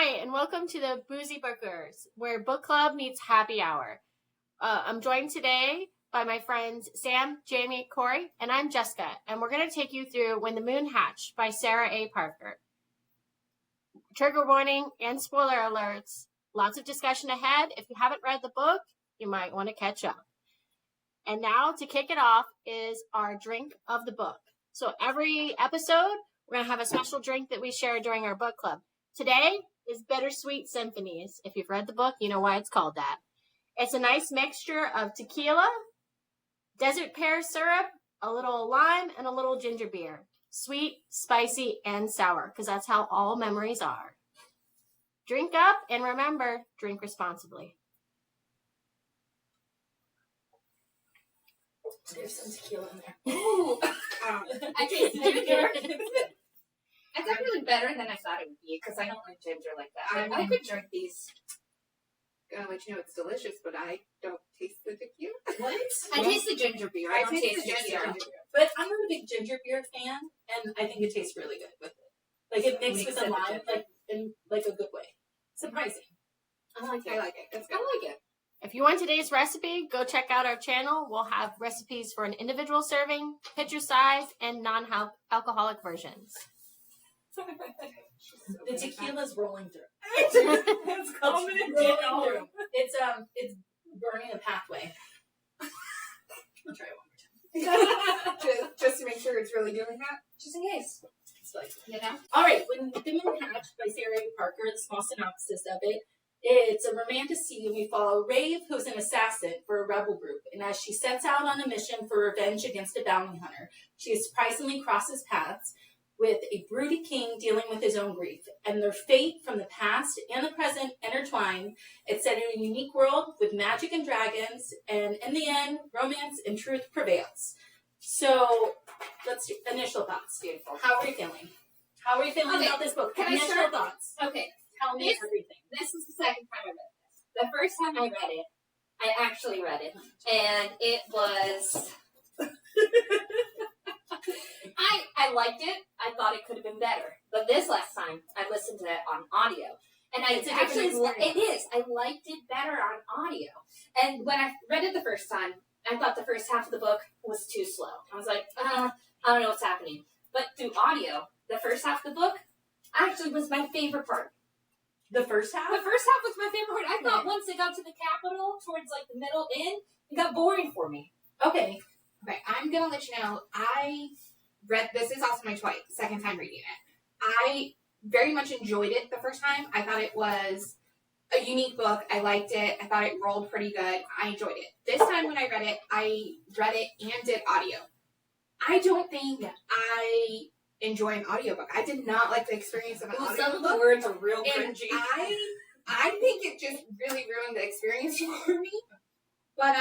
Hi, and welcome to the Boozy Bookers, where book club meets happy hour. I'm joined today by my friends Sam, Jamie, Corey, and I'm Jessica, and we're going to take you through When the Moon Hatched by Sarah A. Parker. Trigger warning and spoiler alerts. Lots of discussion ahead. If you haven't read the book, you might want to catch up. And now, to kick it off, is our drink of the book. So every episode, we're going to have a special drink that we share during our book club. Today is Bittersweet Symphonies. If you've read the book, you know why it's called that. It's a nice mixture of tequila, desert pear syrup, a little lime, and a little ginger beer. Sweet, spicy, and sour, because that's how all memories are. Drink up, and remember, drink responsibly. There's some tequila in there. Ooh. I taste ginger. It's actually better than I thought it would be because I don't like ginger like that. I could drink these. Gonna let you know it's delicious, but I don't taste the tequila. What? I taste the ginger beer. I don't taste the ginger. But I'm not a big ginger beer fan, and I think it tastes really good with it. Like it mixed with the lime, like in like a good way. Surprising. I like it. It's good. I like it. If you want today's recipe, go check out our channel. We'll have recipes for an individual serving, pitcher size, and non-alcoholic versions. The tequila's rolling through. It's rolling through. It's burning a pathway. I'll try it one more time. just to make sure it's really doing that. Just in case. It's like, You know? all right, When the Moon Hatched by Sarah A. Parker, the small synopsis of it. It's a romantasy, and we follow Rave, who's an assassin for a rebel group. And as she sets out on a mission for revenge against a bounty hunter, she surprisingly crosses paths with a broody king dealing with his own grief. And their fate from the past and the present intertwine. It's set in a unique world with magic and dragons. And in the end, romance and truth prevails. So, let's do initial thoughts. Beautiful. How are you feeling? How are you feeling about this book? Can I Initial start? thoughts. Okay. Tell me everything. This is the second time I read this. The first time I read it, I actually read it. And it was... I liked it. I thought it could have been better. But this last time, I listened to it on audio. And I It's a different actually... experience. It is. I liked it better on audio. And when I read it the first time, I thought the first half of the book was too slow. I was like, I don't know what's happening. But through audio, the first half of the book actually was my favorite part. The first half? The first half was my favorite part. I thought once they got to the capital, towards like the middle end, it got boring for me. Okay. Okay, I'm gonna let you know. I read this is also my second time reading it. I very much enjoyed it the first time. I thought it was a unique book. I liked it. I thought it rolled pretty good. I enjoyed it. This time when I read it and did audio. I don't think I enjoy an audiobook. I did not like the experience of an audiobook. Some of the words are real And cringy. I think it just really ruined the experience for me. But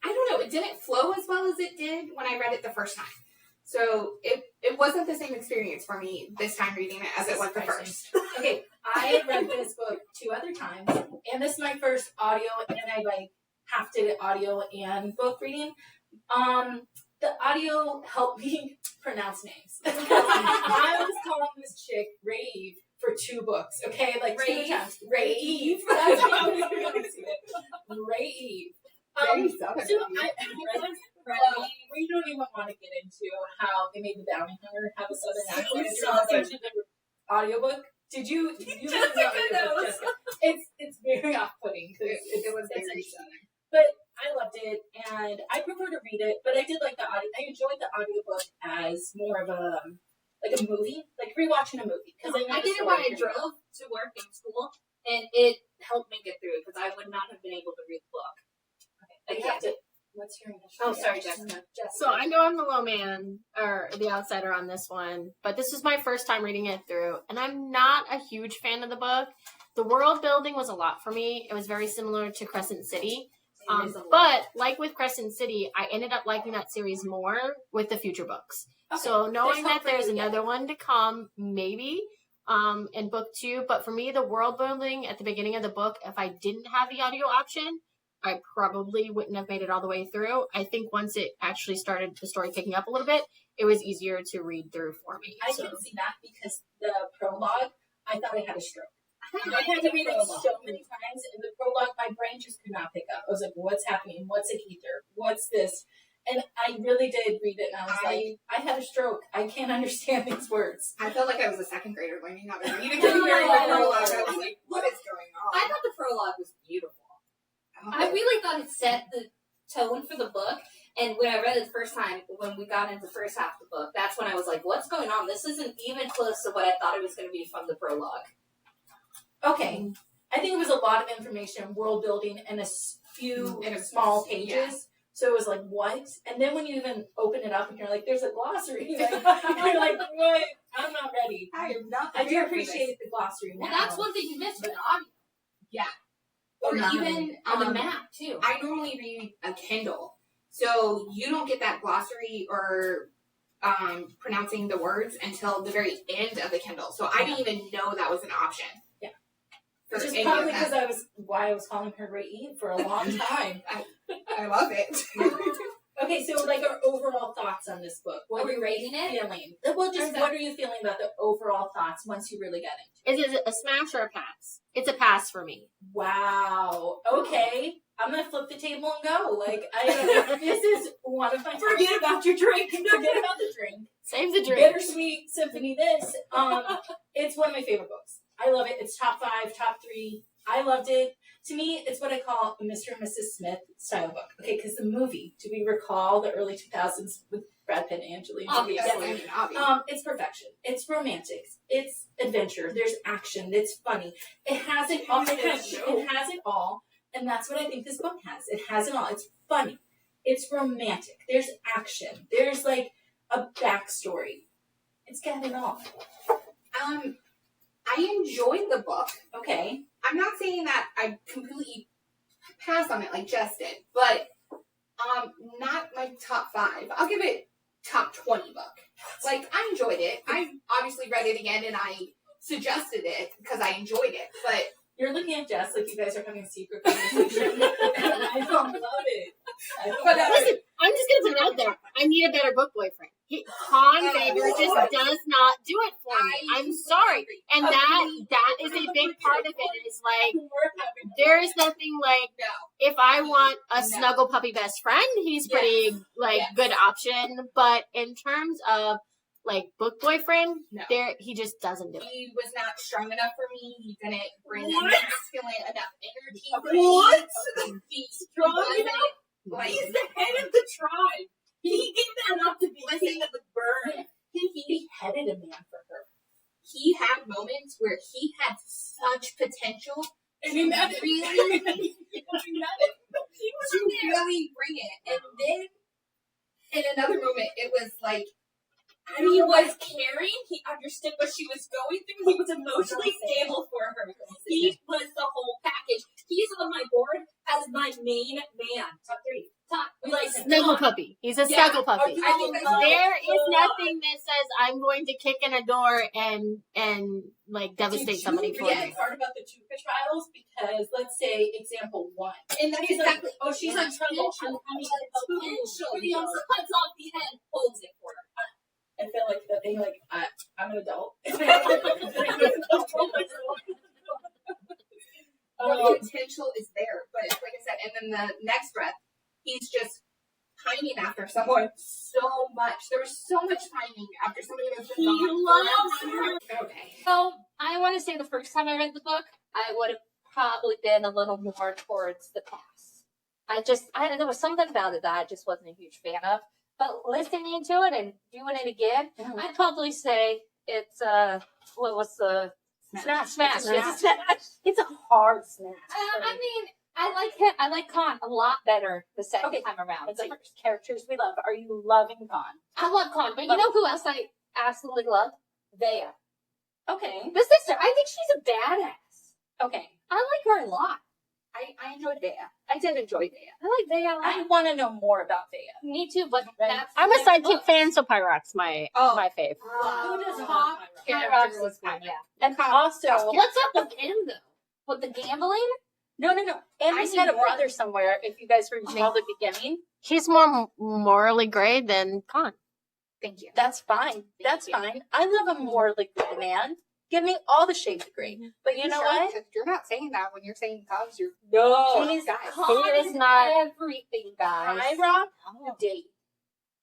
I don't know. It didn't flow as well as it did when I read it the first time. So it wasn't the same experience for me this time reading it as it was the first. Okay, I read this book 2 other times, and this is my first audio, and I half did it audio and book reading. The audio helped me pronounce names. I was calling this chick Rave for 2 books, okay? Like Rave? 2 times. Rave. That's how I was pronouncing it. Rave. We don't even want to get into how they made the bounty hunter have a southern accent. So listening to the audiobook. Did you listen to the audiobook, Jessica? It's very off-putting because it was very southern. But I loved it, and I prefer to read it, but I did like the audio. I enjoyed the audiobook as more of a movie, like rewatching a movie. Because I did it when I drove to work in school, and it helped me get through it because I would not have been able to read the book. Okay, what's your initial? Oh, sorry, Jessica. So I know I'm the low man, or the outsider on this one, but this is my first time reading it through, and I'm not a huge fan of the book. The world building was a lot for me. It was very similar to Crescent City. But like with Crescent City, I ended up liking that series more with the future books. Okay. So knowing that there's another one to come, maybe, in book 2. But for me, the world building at the beginning of the book, if I didn't have the audio option, I probably wouldn't have made it all the way through. I think once it actually started the story picking up a little bit, it was easier to read through for me. I can see that because the prologue I thought I had a stroke. I had to read it so many times, and the prologue, my brain just could not pick up. I was like, what's happening? What's a ether? What's this? And I really did read it, and I was like, I had a stroke. I can't understand these words. I felt like I was a second grader learning how to read a prologue. I was like, what is going on? I thought the prologue was beautiful. I really thought it set the tone for the book. And when I read it the first time, when we got into the first half of the book, that's when I was like, what's going on? This isn't even close to what I thought it was going to be from the prologue. Okay. I think it was a lot of information, world building, and a few small pages. Yeah. So it was like, what? And then when you even open it up and you're like, there's a glossary. Like, you're like, what? I'm not ready. I am not. I do appreciate the glossary now. Well, that's one thing you missed with the audio. Yeah. Or even on the map, too. I normally read a Kindle. So you don't get that glossary or pronouncing the words until the very end of the Kindle. So I didn't even know that was an option. Yeah. Which is probably because I was calling her Ray for a long time. I love it. Okay, so like our overall thoughts on this book. What are we rating it? Feeling? Well, just what are you feeling about the overall thoughts once you really get into it? Is it a smash or a pass? It's a pass for me. Wow. Okay. I'm gonna flip the table and go. Like, this is one of my. Forget about your drink. Forget about the drink. Save the drink. Bittersweet Symphony. It's one of my favorite books. I love it. It's top 5, top 3. I loved it. To me, it's what I call a Mr. and Mrs. Smith style book. Okay, because the movie, do we recall the early 2000s with Brad Pitt and Angelina Jolie? Obviously. It's perfection. It's romantic. It's adventure. There's action. It's funny. It has it all. It has it all. And that's what I think this book has. It has it all. It's funny. It's romantic. There's action. There's like a backstory. It's got it all. I enjoyed the book. Okay. I'm not saying that I completely passed on it like Jess did, but not my top 5. I'll give it top 20 book. Like, I enjoyed it. I obviously read it again and I suggested it because I enjoyed it, but you're looking at Jess like you guys are having a secret conversation. I don't love it. Listen, I'm just going to put it out there. I need a better book boyfriend. Con Faber just does not do it for me. I'm sorry. And that is a big part of it. Is like, there is nothing like, if I want a snuggle puppy best friend, he's pretty, good option. But in terms of, like, book boyfriend, he just doesn't do it. He was not strong enough for me. He didn't bring masculine enough energy for what? me. He's strong enough. Like, he's the head of the tribe. He gave that up to be the king of the burn. He headed a man for her. He had moments where he had such potential and he met it. Really, to really bring it. And then, in another moment, it was like, he was caring. He understood what she was going through. He was emotionally stable for her. He was the whole package. He's on my board as my main man. Top 3. Snuggle puppy. He's a snuggle puppy. There is nothing that says I'm going to kick in a door and like devastate somebody for you. Part about the Tuca trials because let's say example 1, and that's exactly. She's on trouble. He also cuts off the head, holds it for her. I feel like that thing, like, I'm an adult. The potential is there, but like I said, and then the next breath, he's just pining after someone so much. There was so much pining after somebody that's been gone. He loves her. Okay. So, I want to say the first time I read the book, I would have probably been a little more towards the pass. There was something about it that I just wasn't a huge fan of. But listening to it and doing it again, I'd probably say it's what was the smash? It's a hard smash. I like Con a lot better the second time around. It's like characters we love. Are you loving Con? I love Con, but you know who else I absolutely love? Vea. Okay. The sister. I think she's a badass. Okay. I like her a lot. I enjoyed Vea. I did enjoy Vea. I like Vea a lot. I want to know more about Vea. Me too, but I'm a sidekick fan, so Pyrock's my fave. Who does Hawk character was fine, yeah. And also, what's up with him though? With the gambling? No. Andy's had a brother somewhere. If you guys recall the beginning, he's more morally gray than Con. Thank you. That's fine. That's fine. I love a morally good man. Give me all the shades of gray. But you know what? You're not saying that when you're saying cause you're No. He's guys. Con He is is not- everything, guys. High rock, you date.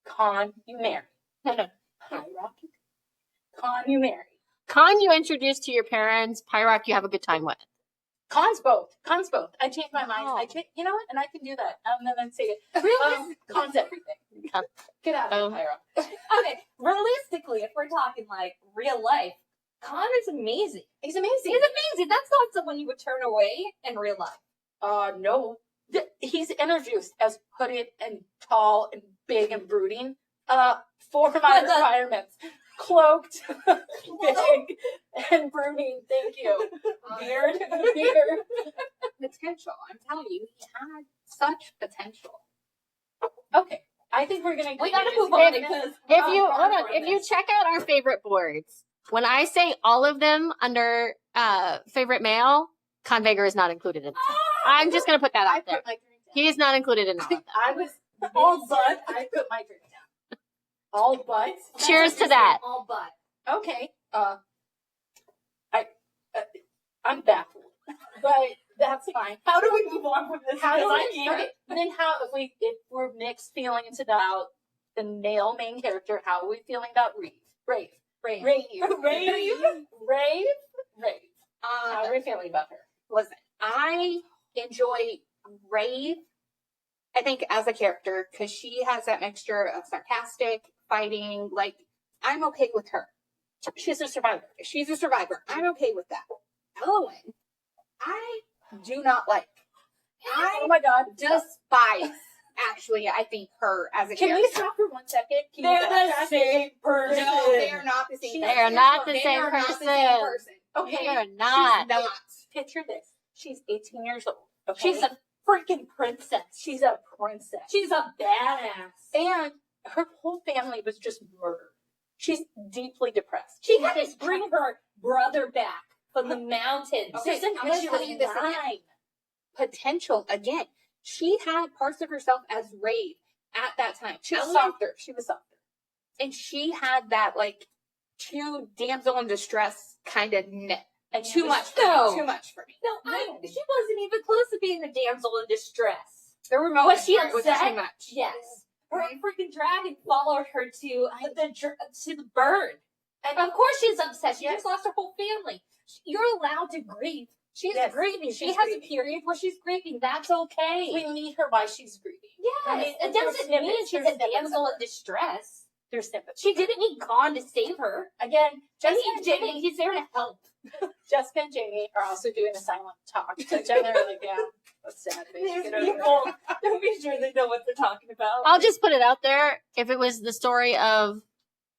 Con, you marry. High rock, con, you marry. Con you introduce to your parents, Pyrock you have a good time with. Con's both. Con's both. I changed my mind. Wow. You know what? And I can do that. And then say it. Really? Con's everything. Con- Get out of Oh. here, Pyro. Okay, realistically, if we're talking like real life, Con is amazing. He's amazing. He's amazing. That's not someone you would turn away in real life. No. He's introduced as hooded and tall and big and brooding. For my requirements. Cloaked, big, and brooding. Thank you. Beard. potential. I'm telling you, he had such potential. Okay. I think we're gonna. We gotta move If- on because If you check out our favorite boards, when I say all of them under favorite male, Conveger is not included in it. I'm just gonna put that I out there. put my drink down. He is not included in all of them. I was all but. I put my drink down. All but. Cheers to that. All but. Okay. I'm baffled, but that's fine. How do we move on from this? How do Because I we? can't. Okay, then how if we're mixed feelings about the male main character, how are we feeling about Rave? How are we feeling about her? Listen, I enjoy Rave, I think, as a character, because she has that mixture of sarcastic, fighting, like, I'm okay with her. She's a survivor. She's a survivor. I'm okay with that. Ellen, I do not like. Oh my God! Despise, actually, I think, her as a Can character. we stop for 1 second? Can They're you the backtrack? same person. No, they are not the same They person. are not the They same are not the person. same person. Okay, They are not. She's not. picture this. She's 18 years old. Okay? She's a freaking princess. She's a princess. She's a badass. And her whole family was just murdered. She's deeply depressed. She had to bring her brother back from the mountains. Okay, Susan, I'm gonna tell you this again. Potential again. She had parts of herself as Rave at that time. She was softer. And she had that, like, too damsel in distress kind of net. And Too much. No. Too much for me. No, she wasn't even close to being a damsel in distress. There were moments Was she where it was upset? too much. Yes. Her freaking dragon followed her to the bird. And of course she's upset. She just lost her whole family. You're allowed to grieve. She's Yes, grieving. she's She has grieving. a period where she's grieving. That's okay. we meet her while she's grieving. Yes. I mean, It there's doesn't mean snippets, she's there's a snippets damsel of in distress. There's snippets. She didn't need Khan to save her. Again, He's there to help. Jessica and Jamie are also doing a silent talk. So generally, yeah, that's sad. Don't be sure they know what they're talking about. I'll just put it out there. If it was the story of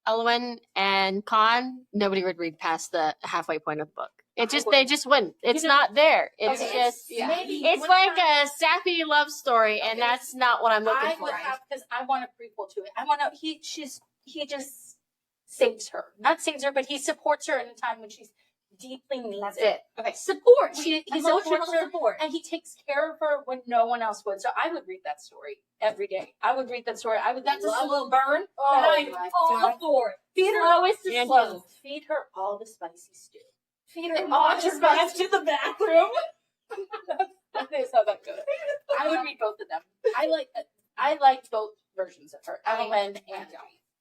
Elwyn and Khan, nobody would read past the halfway point of the book. They just wouldn't. It's You know- not there. It's Okay, just yeah. Maybe it's one like time a sappy love story, and that's not what I'm looking I for. would have, because I want a prequel to it. I want to. He just saves her, not saves her, but he supports her in a time when she's deeply needs That's it. it. Okay. Support. He Emotional supports her, support. and he takes care of her when no one else would. So I would read that story every day. I would read that story. I would That's a love. slow burn. Oh and I'm my all God. for it. Feed her, Slow is the And slow. feed her all the spicy stew. Feed her And all watch the her back spicy. to the bathroom. That is how that goes. I would read both of them. I like both versions of her, Evelyn and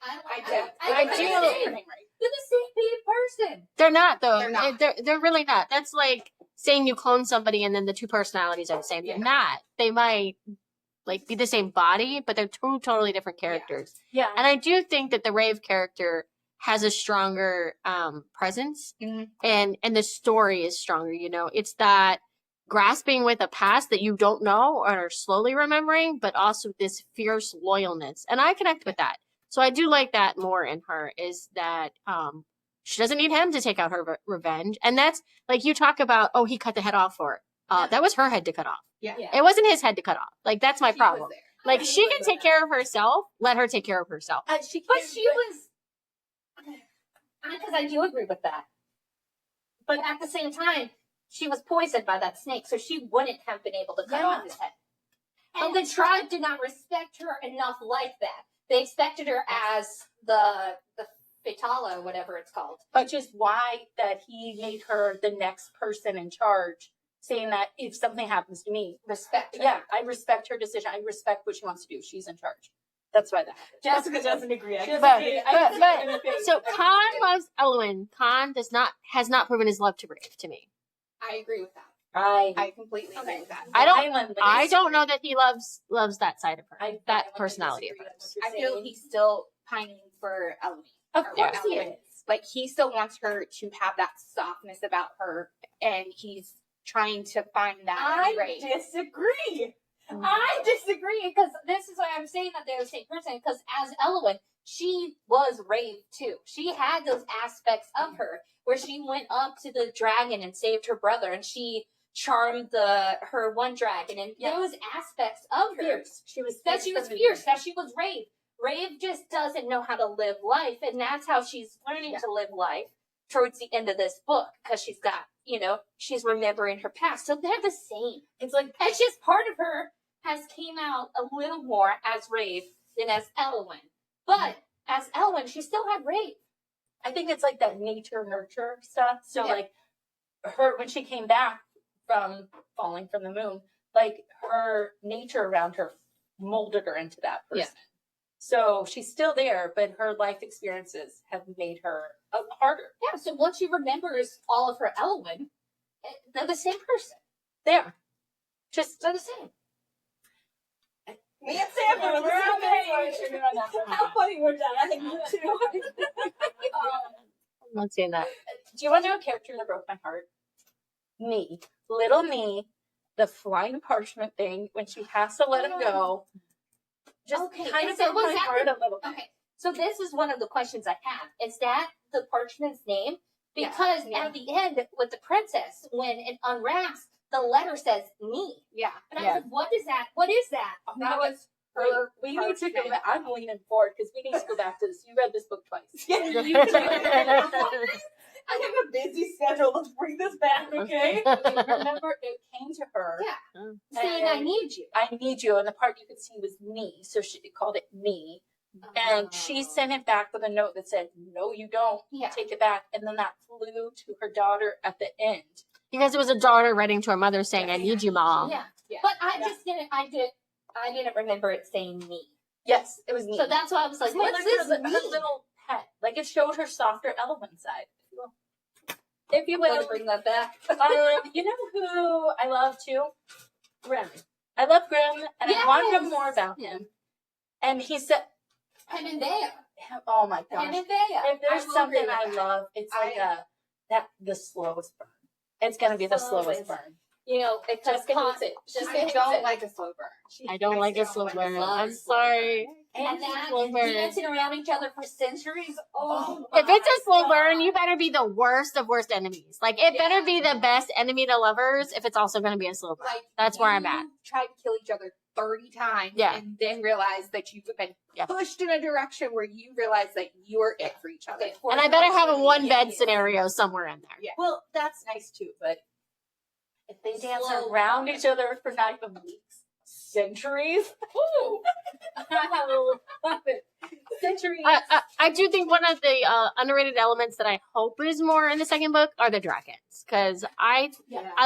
I do. They're the same person. They're not though. They're not. They're really not. That's like saying you clone somebody and then the two personalities are the same. They're Yeah. not. They might like be the same body, but they're two totally different characters. Yeah. And I do think that the Rave character has a stronger presence, Mhm. and the story is stronger. You know, it's that grasping with a past that you don't know or are slowly remembering, but also this fierce loyalness, and I connect with that. So I do like that more in her. Is that she doesn't need him to take out her revenge, and that's like you talk about. Oh, he cut the head off for her. That was her head to cut off. Yeah. It wasn't his head to cut off. Like that's my She problem. was there. Like she can take care of herself. Let her take care of herself. But she was, because I do agree with that. But at the same time, she was poisoned by that snake, so she wouldn't have been able to cut off his head. And the tribe did not respect her enough like that. They expected her as the Fatala or whatever it's called. But just why that he made her the next person in charge, saying that if something happens to me, Respect her. yeah, I respect her decision. I respect what she wants to do. She's in charge. That's why that happened. Jessica doesn't agree. So Khan loves Elwyn. Khan has not proven his love to Brave to me. I agree with that. I I completely agree with that. I don't know that he loves that side of her. That personality of hers. I feel he's still pining for Elodie. Of Or course he Elwyn. is. Like, he still wants her to have that softness about her, and he's trying to find that in Ray. disagree. I disagree because this is why I'm saying that they're the same person. Because as Elowen, she was Rave too. She had those aspects of her where she went up to the dragon and saved her brother, and she charmed her one dragon, and those aspects of her. She was That she was fierce. That she was Rave. Rave just doesn't know how to live life, and that's how she's learning to live life towards the end of this book because she's got, she's remembering her past. So they're the same. It's like, It's just part of her has came out a little more as Rave than as Elwyn. But as Elwyn, she still had Rave. I think it's like that nature nurture stuff. So Yeah. like her, when she came back from falling from the moon, like her nature around her molded her into that person. Yeah. So she's still there, but her life experiences have made her harder. Yeah, so once she remembers all of her Elwyn, they're the same person. There. They're the same. Me and Sam, we're on the same page. How funny we're done. I think you too. I'm not saying that. Do you want to know a character that broke my heart? Me. Little me. The flying parchment thing, when she has to let him go. Just Okay, kind and of so broke was my that heart a little bit. Okay, so this is one of the questions I have. Is that the parchment's name? Because at the end with the princess, when it unwraps, the letter says me. Yeah. And I was like, what is that? What is that? That was her. We need to go parchment. back. I'm leaning forward because we need to go back to this. You read this book twice. I have a busy schedule. Let's bring this back, okay? Remember, it came to her. Yeah. Saying I need you. I need you. And the part you could see was me. So she called it me. And she sent it back with a note that said, no, you don't. Yeah. Take it back. And then that flew to her daughter at the end. Because it was a daughter writing to her mother saying, I need you, Mom. Yeah. Yeah. But I just didn't remember it saying me. Yes, it was me. So that's why I was like, So what's like this her me? little pet. Like it showed her softer element side. If you I'm going will. to bring that back. You know who I love too? Grimm. I love Grimm, and I want to know more about him. And he said, Penandea. oh my gosh. Penandea. If there's I will something agree I with that. love, it's like the slowest burn. It's gonna be the slowest burn. Because I don't like a slow burn. I don't like a slow burn. I'm sorry. And that Slow burn. dancing around each other for centuries. Oh, If it's a slow burn, you better be the worst of worst enemies. Like, it better be the best enemy to lovers if it's also going to be a slow burn. Like, That's where I'm at. you tried to kill each other 30 times Yeah. and then realize that you've been Yeah. pushed in a direction where you realize that you're it for each other. And I better have a one bed scenario somewhere in there. Yeah. Well, that's nice too, but if they dance Slow around burn. each other for not even weeks, centuries. Ooh. I love it. Centuries. I do think one of the underrated elements that I hope is more in the second book are the dragons. Because I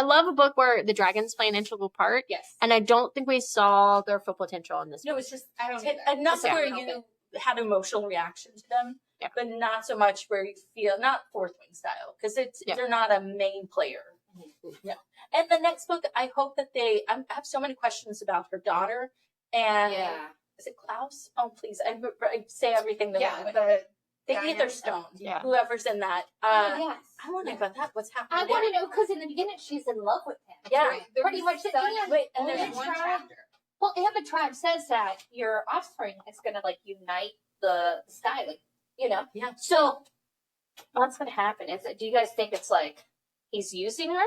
love a book where the dragons play an integral part. Yes. And I don't think we saw their full potential in this No, book. it's just I don't either. enough Yeah. where you had emotional reaction to them, Yeah. but not so much where you feel not fourth wing style because they're not a main player. No. And the next book, I hope that I have so many questions about her daughter and is it Klaus? Oh please, I say everything the wrong way. The giant Ether Stone. Yeah. Whoever's in that. yes. I want to know about that. What's happening? I want to know because in the beginning she's in love with him. Yeah. Right. There Pretty was much at such- the end. Wait, and only there's one tribe. chapter. Well, and the tribe says that your offspring is going to unite the sky, Yeah. So what's going to happen? Do you guys think it's like he's using her,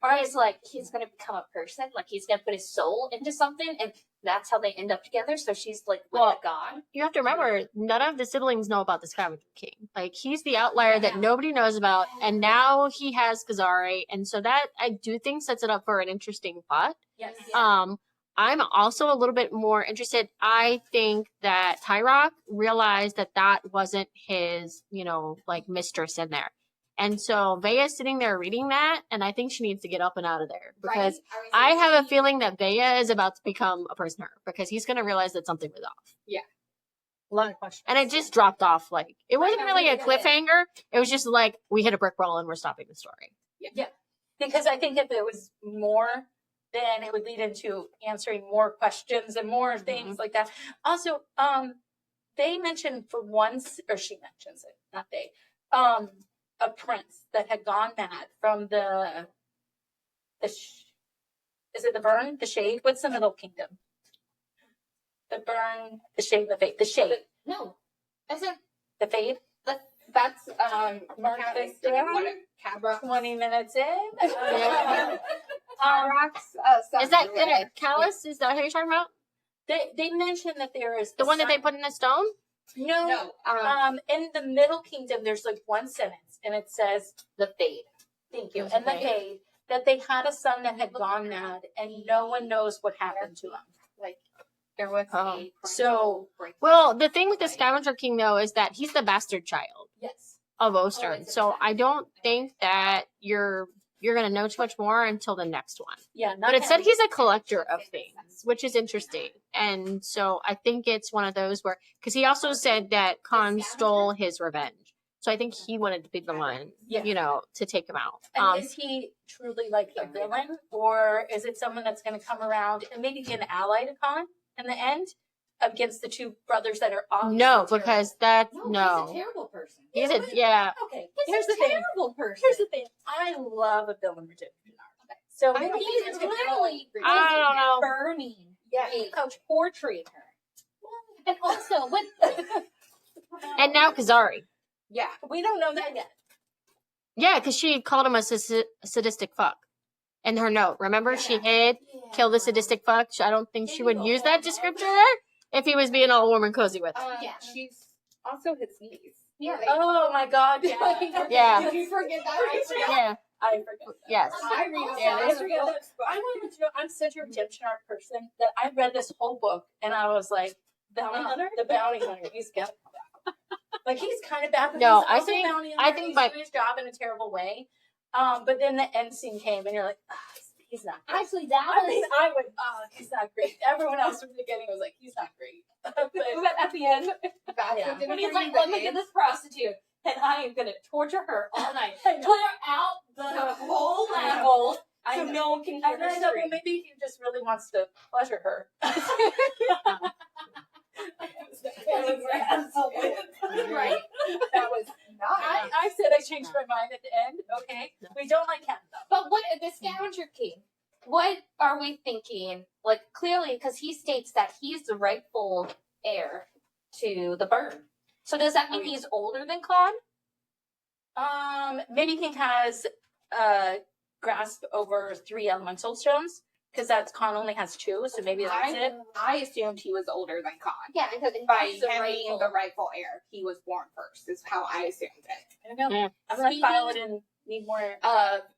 or is he's going to become a person? Like he's going to put his soul into something, and that's how they end up together. So she's with Well, a god. You have to remember, none of the siblings know about the Skyward King. Like, he's the outlier that nobody knows about, and now he has Kazari, and so that I do think sets it up for an interesting plot. Yes. I'm also a little bit more interested. I think that Tyrock realized that that wasn't his, like mistress in there. And so Veya's sitting there reading that, and I think she needs to get up and out of there because I have a feeling that Veya is about to become a prisoner because he's going to realize that something was off. Yeah. A lot of questions. And it just dropped off. Like, it wasn't really a cliffhanger. It was just like, we hit a brick wall and we're stopping the story. Yeah. Because I think if it was more, then it would lead into answering more questions and more things like that. Also, they mentioned for once, or she mentions it, not they, a prince that had gone mad from is it the burn, the shade? What's the middle kingdom? The burn, the shade, the fade, the shade. No, isn't The fade? that's Cabra. 20 minutes in. Is that Callus? Is that who you're talking about? They mentioned that there is The one that they put in the stone? No. In the middle kingdom, there's like one sentence, and it says the fade. Thank you. And the fade that they had a son that had gone mad, and no one knows what happened to him. Like there was well, the thing with the Scavenger King though is that he's the bastard child Yes. of Ostern. So I don't think that you're gonna know too much more until the next one. Yeah. But it said he's a collector of things, which is interesting. And so I think it's one of those where, because he also said that Khan stole his revenge. So I think he wanted to be the one, to take him out. And is he truly like a villain, or is it someone that's going to come around and maybe be an ally to Khan in the end against the two brothers that are obviously No, because that's he's a terrible person. He's a Okay, here's the thing. Terrible person. Here's the thing. I love a villain redemption arc. So He's literally I don't know. burning a coach portrait her. And also, with And now Kazari. Yeah. we don't know that yet. Yeah, because she called him a sadistic fuck in her note. Remember, she hid, killed the sadistic fuck. I don't think she would use that descriptor if he was being all warm and cozy with her. Yeah, she's also his niece. Yeah. Oh my God. Yeah. Did you forget that? Yeah. I forget that. Yes. I read I forget that. I wanted to know, I'm such a redemption arc person that I read this whole book and I was like, Bounty Hunter? The Bounty Hunter. He's got like he's kind of bad. But No, he's also a bounty hunter. He's doing his job in a terrible way. But then the end scene came and you're like, he's not great. actually, that I went, he's not great. Everyone else from the beginning was like, he's not great. But at the end, Yeah. when he's like, let me get this prostitute, and I am gonna torture her all night, clear out the whole manhole so no one can hear And her I thought, well, scream. maybe he just really wants to pleasure her. Right. That was not. I said I changed my mind at the end. Okay. We don't like him though. But what the Scavenger King? What are we thinking? Like clearly, because he states that he's the rightful heir to the burn. So does that mean he's older than Khan? Maybe he has grasp over 3 elemental stones because that's Khan only has 2, so maybe that's it. I assumed he was older than Khan. Yeah, because By he's the him being rightful. the rightful heir, he was born first. Is how I assumed it. I don't know. Yeah. I'm gonna file it and need more.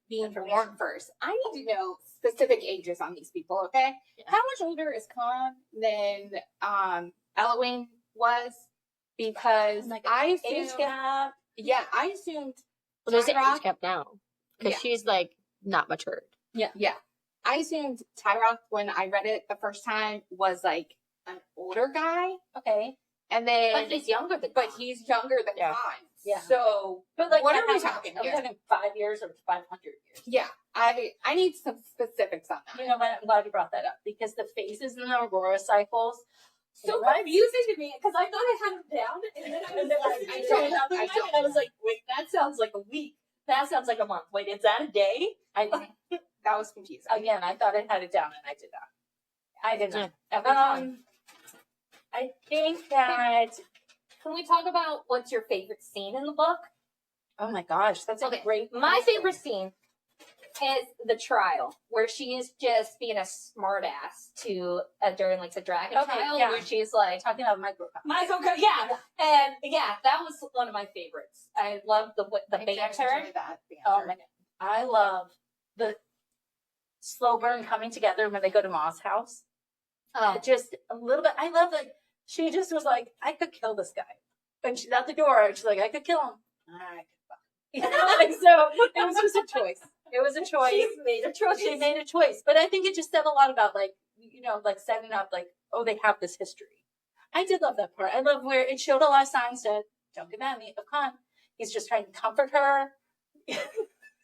Being Information. born first. I need to know specific ages on these people. Okay, Yeah. how much older is Khan than Eloine was? Because Like I age assumed, gap. yeah, I assumed. Well, there's an Tyrock- age gap now because she's like not matured. Yeah. I assumed Tyrock when I read it the first time was like an older guy, Okay. and then But he's younger than but Khan. he's younger than Yeah. Khan. Yeah. So But like, what are we how much? talking Are we here? talking 5 years or 500 years? Yeah, I need some specifics on that. You know what? I'm glad you brought that up because the phases in the Aurora cycles. So Right? confusing to me because I thought I had him down, and then I was like, I tried another one, don't. and I was like, wait, that sounds like a week. That sounds like a month. Wait, is that a day? That was confusing. Again, I thought I had it down, and I did not. I did not. Every time. I think that. Can we talk about what's your favorite scene in the book? Oh my gosh, that's a Okay, great. My favorite scene is the trial, where she is just being a smart ass to during like the dragon Okay, trial, yeah. where she's like, Talking about microcosm. yeah, and yeah, that was one of my favorites. I love the I banter. enjoy that Oh banter. my god, I love the slow burn coming together when they go to Ma's house. Just a little bit. I love that she just was like, I could kill this guy. And she's out the door. And she's like, I could kill him. I could fuck him. You know, like, so it was just a choice. It was a choice. She made a choice. She made a choice. But I think it just said a lot about, like, you know, like setting up, like, oh, they have this history. I did love that part. I love where it showed a lot of signs that, don't get mad at me, of Khan. He's just trying to comfort her.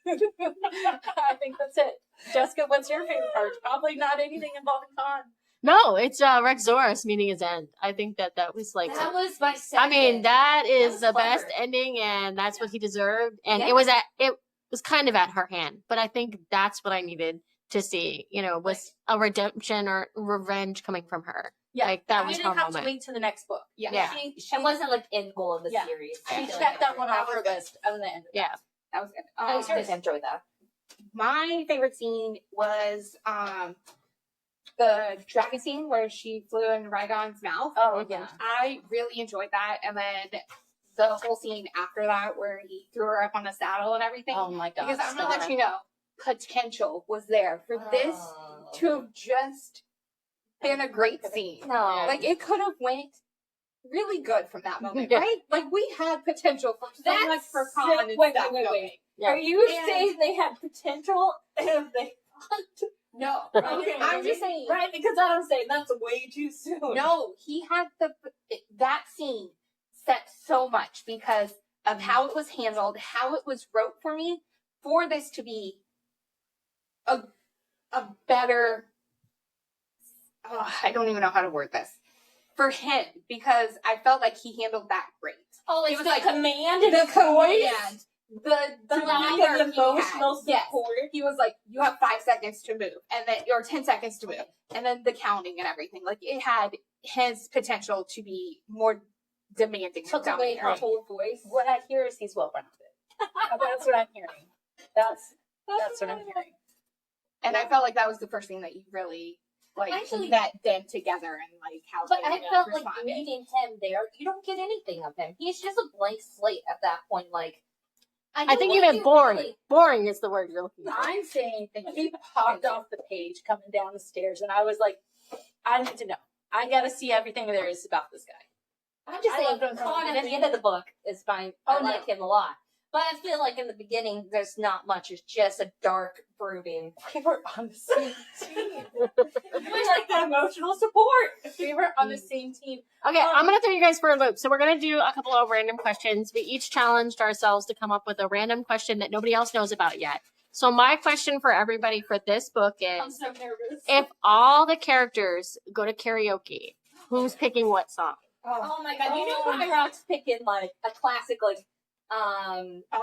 I think that's it. Jessica, what's your favorite part? Probably not anything involving Khan. No, it's Rexoros meeting his end. I think that was like. That was my second. I mean, that is That the was best clever. ending, and that's what he deserved. And Yeah. it was kind of at her hand, but I think that's what I needed to see. You know, was a redemption or revenge coming from her. Yeah, Like that we was her didn't have moment. to wait to the next book. Yeah. She It wasn't like end goal of the Yeah. series. she I feel checked that one That off was her good. list on the end. Yeah. That was good. I did enjoy that. My favorite scene was the dragon scene where she flew in Rhaegon's mouth. Oh, yeah. I really enjoyed that, and then the whole scene after that where he threw her up on the saddle and everything. Oh my god. Because I'm gonna let you know, potential was there for this to have just been a great scene. No. Like it could have went really good from that moment, Yeah. right? Like we had potential for so That's much for so- Khan and wait, stuff wait, going. wait. Yeah. Are you And- saying they had potential and they No, Okay, I'm just saying. right? Because I'm saying that's way too soon. No, he had that scene set so much because of how it was handled, how it was wrote for me, for this to be a better. I don't even know how to word this for him because I felt like he handled that great. Oh, It it's was the like command and The voice. command, the lack demeanor of he had. emotional Yes. support. He was like, "You have 5 seconds to move," and then or 10 seconds to move, and then the counting and everything. Like it had his potential to be more demanding. and Took away her dominating. whole voice. What I hear is he's well rounded. That's what I'm hearing. That's what I'm hearing. And I felt like that was the first thing that you really like Actually- met them together and like how But they I felt like responded. meeting him there, you don't get anything of him. He's just a blank slate at that point. Like, I think you meant boring. Boring is the word you're looking for. I'm saying that he popped off the page coming down the stairs, and I was like, I need to know. I got to see everything there is about this guy. I'm just I saying, love him. Khan at the end of the book is fine. I Oh, no. like him a lot. But I feel like in the beginning, there's not much. It's just a dark, brooding. We were on the same team. We like the emotional support. We were on the same team. Okay, I'm gonna throw you guys for a loop. So we're gonna do a couple of random questions. We each challenged ourselves to come up with a random question that nobody else knows about yet. So my question for everybody for this book I'm is: so nervous. if all the characters go to karaoke, who's picking what song? Oh my god! You know my rock's picking like a classic, like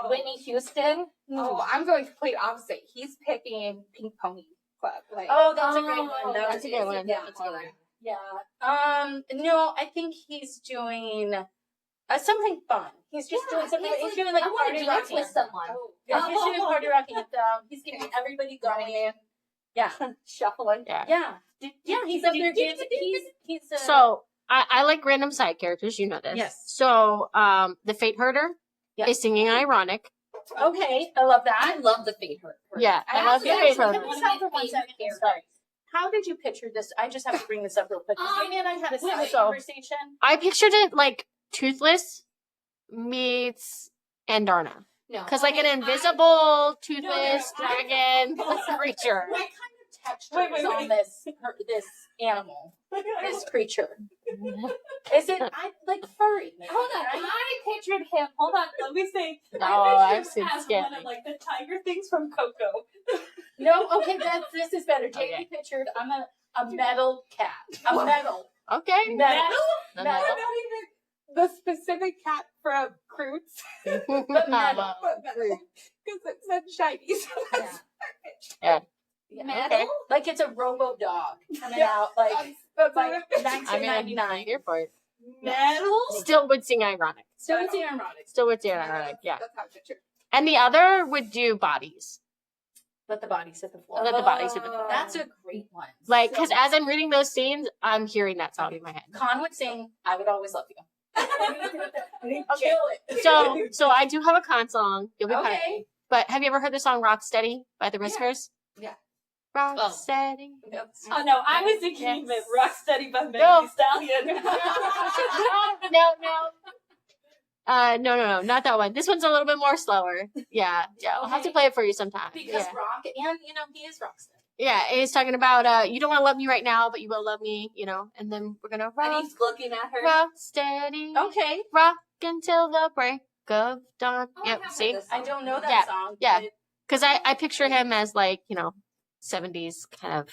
Whitney Houston. Oh, I'm going complete opposite. He's picking Pink Pony Club. Like, Oh, that's a great one. That's a good one. Yeah, That's a good one. Yeah. No, I think he's doing something fun. He's just doing something. He's doing like I want party to dance rocking. with someone. Yeah, he's doing party rocking with them. He's getting everybody going. Yeah, Shuffling. Yeah. yeah. He's up there dancing. He's So I like random side characters. You know this. Yes. So the Fate Herder Yeah. is singing ironic. okay. I love I that. love the Fate Her. Yeah, I love the Fate Herder. Can we stop for 1 second? Sorry. How did you picture this? I just have to bring this up real quick. Amy and I had a side so- conversation. I pictured it like Toothless meets Andarna. No. Because like an invisible toothless no, dragon creature. What kind of texture is on this animal, this creature? Is it like furry? Hold on, I pictured him. Hold on, let me see. No, I I've pictured seen him as Scary. one of like the tiger things from Coco. No, okay, this is better. Jamie Okay. pictured I'm a metal cat. A metal. Okay. Metal. The Metal. not even the specific cat from Croots. But metal. Because it said shiny. So Yeah. Metal? Okay. Like it's a robo dog coming Yeah, out like that's like what it is. I mean, I'm 1999. here for it. Metal. Still would sing ironic. So it's ironic. Still would sing ironic. Yeah. That's how I pictured. And the other would do bodies. Let the bodies hit the floor. Let the bodies hit the floor. That's a great one. Like, because as I'm reading those scenes, I'm hearing that song in my head. Khan would sing, "I would always love you." Okay. Kill it. So I do have a con song. You'll be Okay. happy. But have you ever heard the song "Rock Steady" by the Riskers? Yeah. Rock steady. Oh no, I was thinking Yes. that Rocksteady by Megan No. Thee Stallion. No, not that one. This one's a little bit more slower. Yeah. I'll have to Okay. play it for you sometime. Because yeah. Rock, and he is Rocksteady. Yeah, and he's talking about you don't want to love me right now, but you will love me, and then we're gonna rock, And he's looking at her. rock steady, Okay. rock until the break of dawn. Oh, I Yep, have see, heard this I song. don't know that Yeah, song. yeah. but- because I picture him as like 70s kind of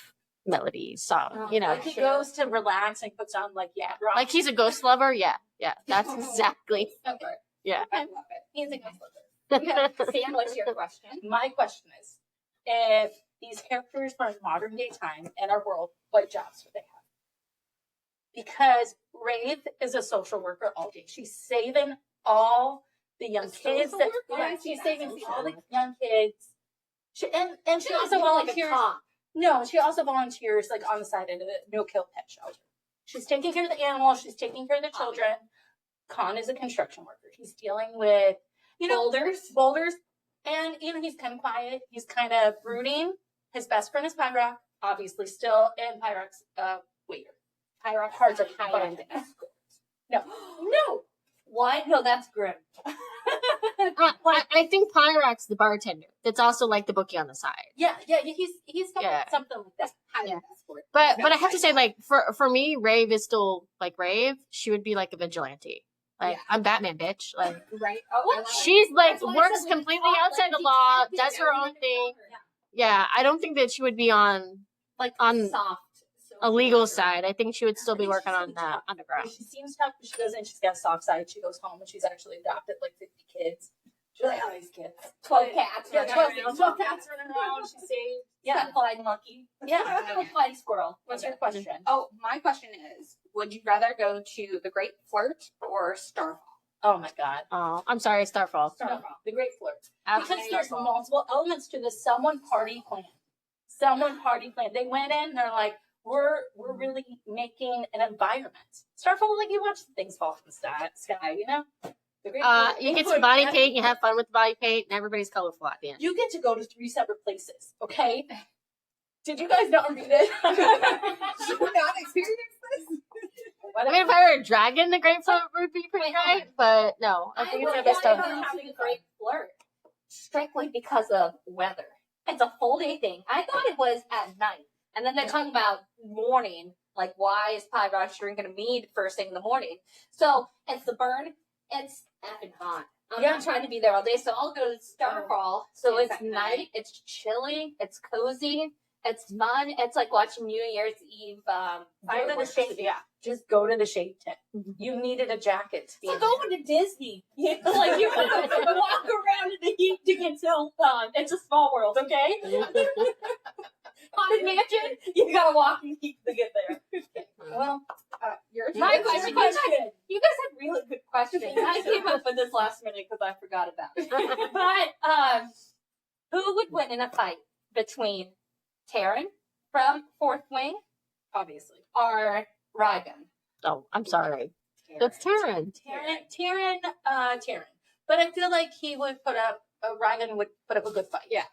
melody song, Like he goes to relax and puts on like rock. like he's a ghost lover. Yeah, that's exactly. Yeah. I love it. He's a ghost lover. Yeah. Sam, what's your question? My question is, if these characters are in modern day time in our world, what jobs would they have? Because Rave is a social worker all day. She's saving all the young kids. She's saving all the young kids. She also volunteers. No, she also volunteers like on the side at a no-kill pet shelter. She's taking care of the animals. She's taking care of the children. Khan is a construction worker. He's dealing with boulders, and he's kind of quiet. He's kind of brooding. His best friend is Pyrock, obviously still, and Pyrock's waiter. Pyrock hearts are kind. No. What? No, that's grim. I think Pyrock's the bartender. That's also like the bookie on the side. Yeah, he's got something like that. Yeah. But I have to say, like for me, Rave is still like Rave. She would be like a vigilante. Like I'm Batman, bitch. Like Right. Oh, I love she's like That's why I works said we completely talk outside like the law, detectives. does her Yeah, own thing. Yeah, I don't think that she would be on soft. a legal side. I think she would still be working on the underground. She seems tough, but she doesn't. She's got a soft side. She goes home and she's actually adopted like 50 kids. She's like, these kids. 12 cats. Yeah, running 12 around. cats running around. She saved. Yeah. Flying monkey. Yeah. Flying squirrel. What's your question? Oh, my question is, would you rather go to the Great Flirt or Starfall? Oh my God. Oh, I'm sorry, Starfall. No, the Great Flirt. Absolutely. Because there's multiple elements to this. Someone party plan. They went in, they're like, we're really making an environment. Starfall, like you watch things fall from the sky, The Great Flirt, You get some body paint, you have fun with the body paint, and everybody's colorful at the end. You get to go to 3 separate places, okay? Did you guys not read it? You not experience this? I mean, if I were a dragon, the Great Flirt would be pretty great, but no, I think it's the best of. having a great flirt strictly because of weather. It's a full day thing. I thought it was at night. And then they're talking about morning. Like, why is Pyrosh drinking a mead first thing in the morning? So, it's the burn. It's effing hot. I'm not trying to be there all day, so I'll go to Starfall. So it's night. It's chilly. It's cozy. It's fun. It's like watching New Year's Eve Go to the fireworks. shade, just go to the shade tent. You needed a jacket to be So in going to Disney. Like you're gonna walk around in the heat to get to It's a small world, okay? Haunted Mansion. You gotta walk in heat to get there. Well, My question. You guys had really good questions. I came up with this last minute because I forgot about it. But who would win in a fight between Taryn from Fourth Wing, obviously. or Rygan? Oh, I'm sorry. That's Taryn. Taryn. But I feel like he would Ryan would put up a good fight. Yeah,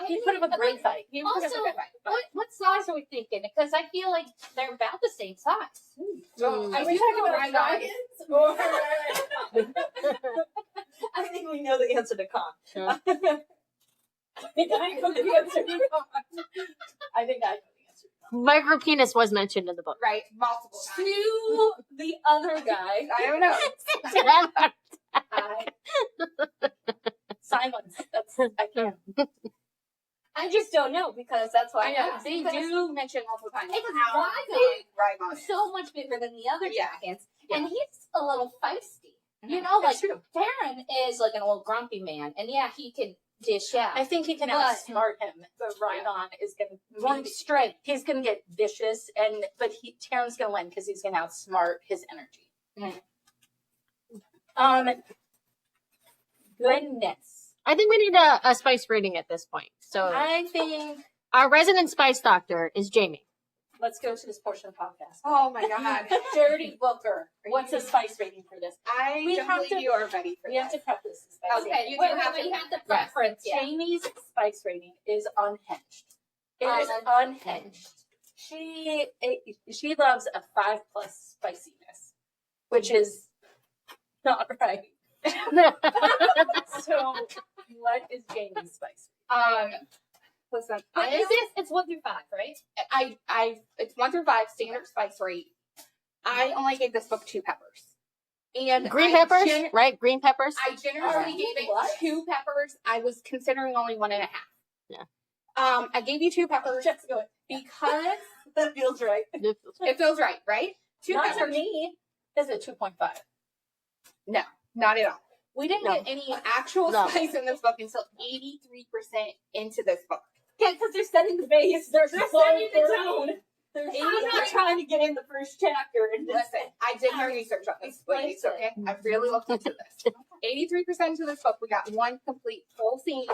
He'd put up a great fight. He'd put up a Also, good fight. what size are we thinking? Because I feel like they're about the same size. Are we talking about dragons? I think we know the answer to Khan. Yeah. I think I know the answer to Khan. Micro penis was mentioned in the book. Right, multiple times. To the other guy, I don't know. Silence. I can't. I just don't know because that's why I know. they Because do mention multiple times. It's How Rygon. big, so much bigger than the other Yeah. dragons, and he's a little feisty. You know, like Darren is like an old grumpy man, and yeah, he can dish out. I think he can But- outsmart him. But Rhydon is going Run to straight. he's going to get vicious, but Taryn's going to win because he's going to outsmart his energy. Goodness. I think we need a spice rating at this point. So I think our resident spice doctor is Jamie. let's go to this portion of the podcast. Oh my god. Dirty Booker. What's the spice rating for this? I We don't have believe to- you are ready for We have this. to preface this. by Okay, saying- you Wait, do have wait, to. you have the preference. Yeah. Jamie's spice rating is unhinged. It is unhinged. She loves a 5+ spiciness, which is not right. So, what is Jamie's spicy? Listen, But is this? It's 1 through 5, right? it's 1 through 5 standard spice rate. I only gave this book 2 peppers. And Green peppers, right? Green peppers. I generously gave it 2 peppers. I was considering only 1.5. Yeah. I gave you 2 peppers because That feels right. it feels right? 2 Not peppers. for me. Is it 2.5? No, not at all. We didn't No. get any actual No. spice in this book until 83% into this book. Yeah, because they're setting the base. They're setting the tone. They're They're trying to get in the first chapter. And Listen, I did my research on this, please, okay? I really looked into this. 83% of this book, we got 1 complete full scene,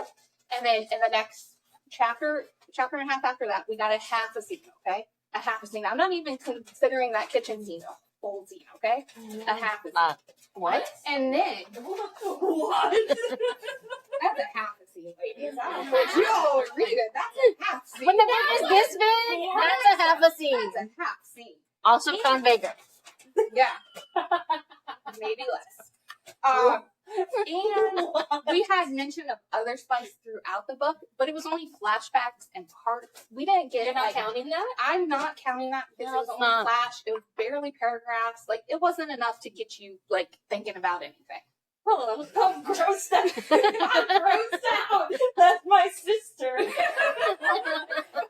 and then in the next chapter and a half after that, we got a half a scene, okay? A half a scene. I'm not even considering that kitchen scene a full scene, okay? A half a scene. What? And then, what? that's a half a scene, ladies. I don't know what y'all are reading. That's a half scene. When the book is this big, that's a half a scene. That's a half scene. Also Sean Baker. Yeah. Maybe less. And we had mention of other spice throughout the book, but it was only flashbacks and parts. We didn't get You're not like, counting that? I'm not counting that because No, it was it's only not. flash. It was barely paragraphs. Like it wasn't enough to get you like thinking about anything. Oh, I'm grossed out. I'm grossed out. That's my sister.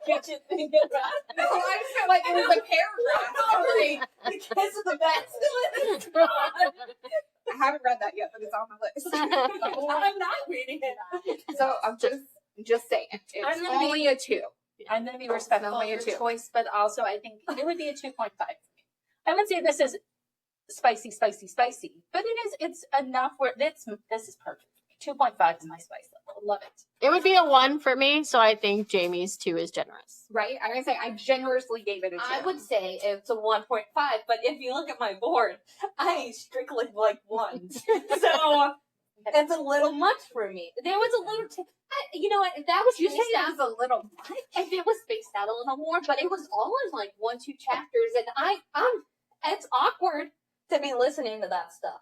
Get you thinking about No, I just felt like it was a paragraph. the kiss of the masculine. I haven't read that yet, but it's on my list. I'm not reading it. So I'm just saying, it's I'm gonna be- only a 2. I'm going to be respectful of your choice, but also I think it would be a 2.5 for me. I would say this is spicy, but it's enough where this is perfect. 2.5 is my spice level. Love it. It would be a 1 for me, so I think Jamie's 2 is generous. Right? I'm gonna say I generously gave it a 2. I would say it's a 1.5, but if you look at my board, I strictly like 1. So it's a little much for me. There was a little, you know what? If that was You say spaced that out, was a little much. if it was spaced out a little more, but it was all in like 1-2 chapters, and it's awkward to be listening to that stuff.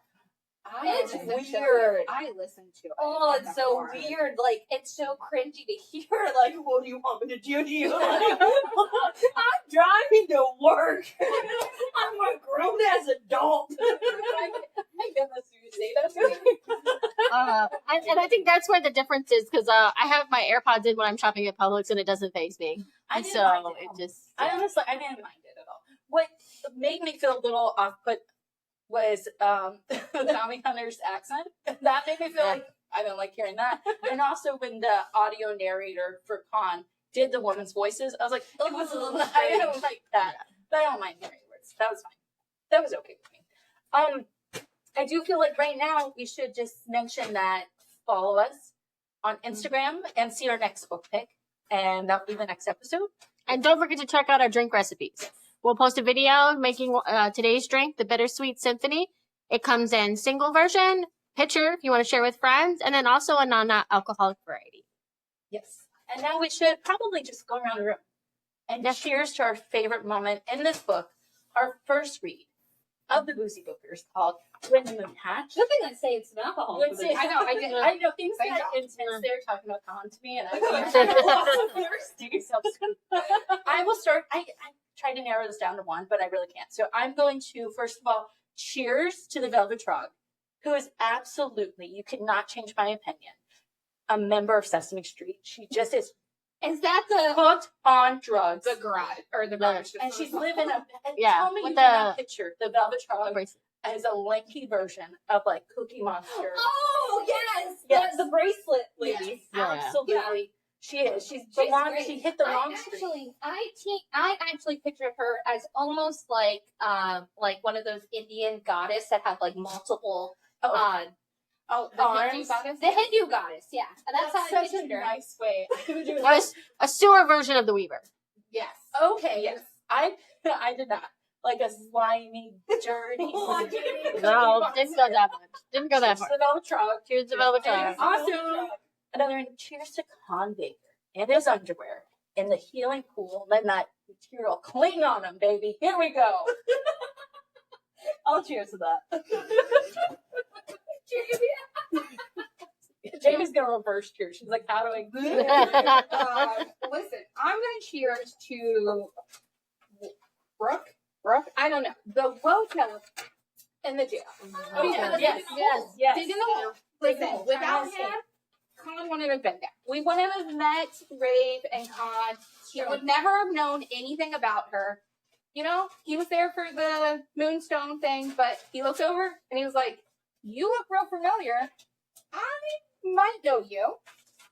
It's weird. I listened to it. Oh, it's so weird. Like, it's so cringy to hear. Like, what do you want me to do to you? Like, I'm driving to work. I'm a grown ass adult. I guess you say that to me. And I think that's where the difference is because I have my AirPods in when I'm shopping at Publix and it doesn't faze me. I And didn't so mind it it. just. I honestly, I didn't mind it at all. What made me feel a little off-put was the Tommy Hunter's accent. That made me feel like I don't like hearing that. And also when the audio narrator for Con did the woman's voices, I was like, it was a little, I don't like that. But I don't mind hearing words. That was fine. That was okay with me. I do feel like right now we should just mention that follow us on Instagram and see our next book pick. And that'll be the next episode. And don't forget to check out our drink recipes. We'll post a video making today's drink, the Bittersweet Symphony. It comes in single version, pitcher if you want to share with friends, and then also a non-alcoholic variety. Yes. And now we should probably just go around the room and cheers to our favorite moment in this book, our first read of the Boozy Bookers called When the Moon Hatched. Good thing I say it's an alcohol. Let's see. I know, I did. I know things Thank got you. intense there talking about Con to me, and I'm thirsty. So I will start. I tried to narrow this down to 1, but I really can't. So I'm going to, first of all, cheers to the Velvet Frog, who is absolutely, you could not change my opinion, a member of Sesame Street. She just is that the hooked on drugs. The garage or the garage. And she's living a, and Yeah, tell me with you cannot picture the Velvet Frog Bracelet. as a lanky version of like Cookie Monster. Oh yes, Yes. the bracelet lady. Yeah. Absolutely. She is. She's the one, great. she hit the wrong street. I actually pictured her as almost like one of those Indian goddess that have like multiple Oh, the arms. Hindu goddess? the Hindu goddess, yeah. And that's how I such a pictured her. nice way. A sewer version of the Weaver. Yes. Okay, Yes. I did not. Like a slimy, dirty. No, didn't go that much. Didn't go that far. The Velvet Frog. Cheers to Velvet Frog. Also, another cheers to Con Baker and his underwear in the healing pool, letting that material cling on them, baby. Here we go. I'll cheers to that. Jamie's gonna reverse cheers. She's like, how do I? Listen, I'm gonna cheers to Brooke. I don't know. The Woto in the jail. Oh, Because- yes. Digging the hole. Listen, without him, Con wouldn't have been there. We wouldn't have met Rave and Con. He would never have known anything about her. You know, he was there for the Moonstone thing, but he looked over and he was like, "You look real familiar. I might know you."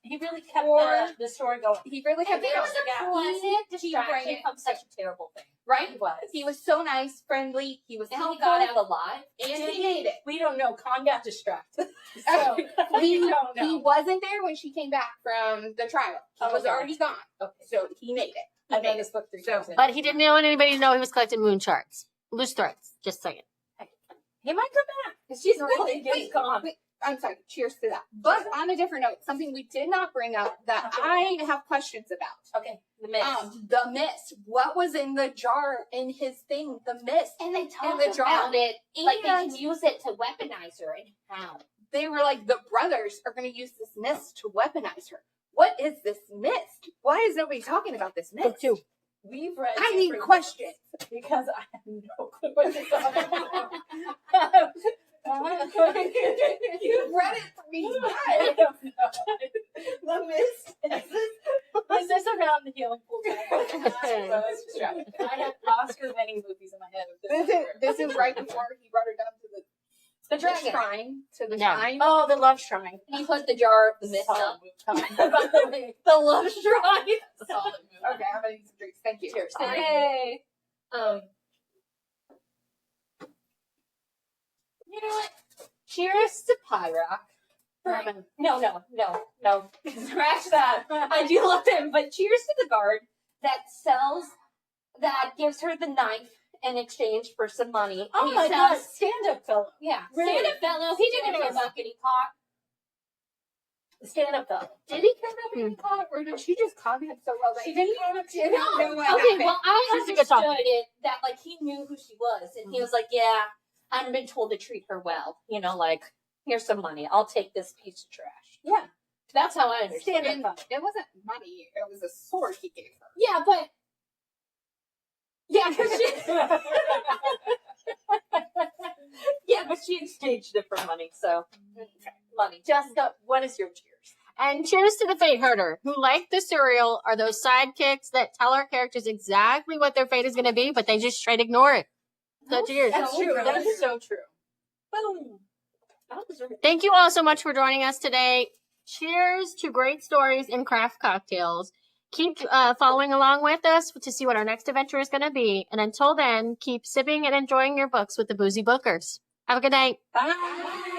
He really kept Or- the story going. He really And kept it there was going. a pleasant He distraction bring it. from such a terrible thing. Right? He was. He was so nice, friendly. He was And helpful. he got out alive. And he made it. We don't know. Con got distracted. So, He, we don't know. he wasn't there when she came back from the trial. He Oh, was okay. already gone. Okay. So he made it. He I made read it. this book 3 So- times. But he didn't want anybody to know he was collecting moon charts. Loose threads. Just saying. He might come back. She's Really? wait, Con. wait, I'm sorry. Cheers to that. But on a different note, something we did not bring up that I have questions about. Okay. The mist. The mist. What was in the jar in his thing? The mist. And they In talked the jar. about it like they And can use it to weaponize her and how. they were like, the brothers are going to use this mist to weaponize her. What is this mist? Why is nobody talking about this mist? We've read. I need different- questions. because I have no clue what you're talking about. You've read it 3 I times. don't know. The mist. Is this around the healing pool time? I was distracted. I had Oscar-winning movies in my head. This is right before he brought her down to The the dragon. shrine. To the Yeah. shrine. Oh, the love shrine. He put the jar of the mist up. The love shrine. Solid move. Okay, I'm gonna need some drinks. Thank you. Cheers. Hey. You know what? Cheers to Pyrock. No. Scratch that. I do love him, but cheers to the guard that gives her the knife in exchange for some money. Oh He my God, sells- stand-up fellow. Yeah, Really? stand-up fellow. He didn't care about getting caught. Stand-up fellow. Did he care about being caught, or did she just con him so well that She didn't he didn't know what Okay, happened? well, I She's a good talker. understood it that like he knew who she was, and he was like, "Yeah, I've been told to treat her well. You know, like here's some money. I'll take this piece of trash." Yeah. That's how I understand And it. it wasn't money; it was a sword he gave her. Yeah, but but she exchanged it for money. So money. Jessica, what is your cheers? And cheers to the fate herder, who, like the cereal, are those sidekicks that tell our characters exactly what their fate is going to be, but they just straight ignore it. So cheers. That's true. true. That's so true. Boom. Thank you all so much for joining us today. Cheers to great stories and craft cocktails. Keep following along with us to see what our next adventure is going to be. And until then, keep sipping and enjoying your books with the Boozy Bookers. Have a good night. Bye.